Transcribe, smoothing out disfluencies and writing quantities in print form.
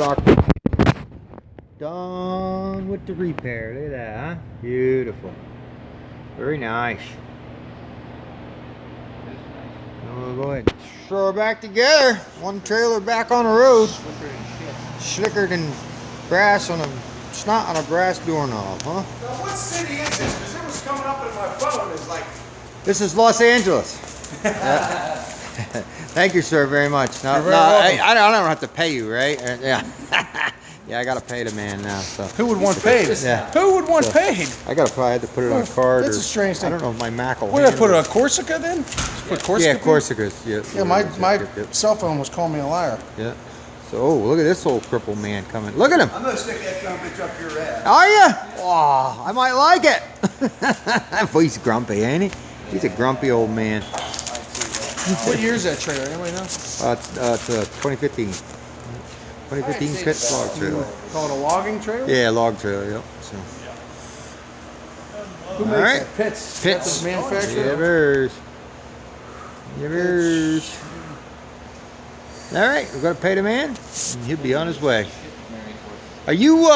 stock. Done with the repair. Look at that, huh? Beautiful. Very nice. We'll go ahead and throw her back together. One trailer back on the road. Slicker than brass on a snot on a brass doorknob, huh? Now, what city is this? Because it was coming up in my phone. It's like. This is Los Angeles. Thank you, sir, very much. No, I don't have to pay you, right? Yeah. Yeah, I gotta pay the man now. So. Who would want paid? Yeah. Who would want paid? I gotta probably have to put it on a card. That's a strange thing. I don't know if my Mac will. What did I put it on Corsica then? Put Corsica? Yeah, Corsica's. Yeah. Yeah, my cell phone was calling me a liar. Yeah. So, oh, look at this old crippled man coming. Look at him. I'm gonna stick that bitch up your ass. Are you? Oh, I might like it. He's grumpy, ain't he? He's a grumpy old man. What year is that trailer? Anybody know? It's 2015. 2015 pit log trailer. Call it a logging trailer? Yeah, log trailer, yep. So. Who makes that? Pitts. Pitts. Manufacturer? Yevers. All right, we're going to pay the man, and he'll be on his way. Are you,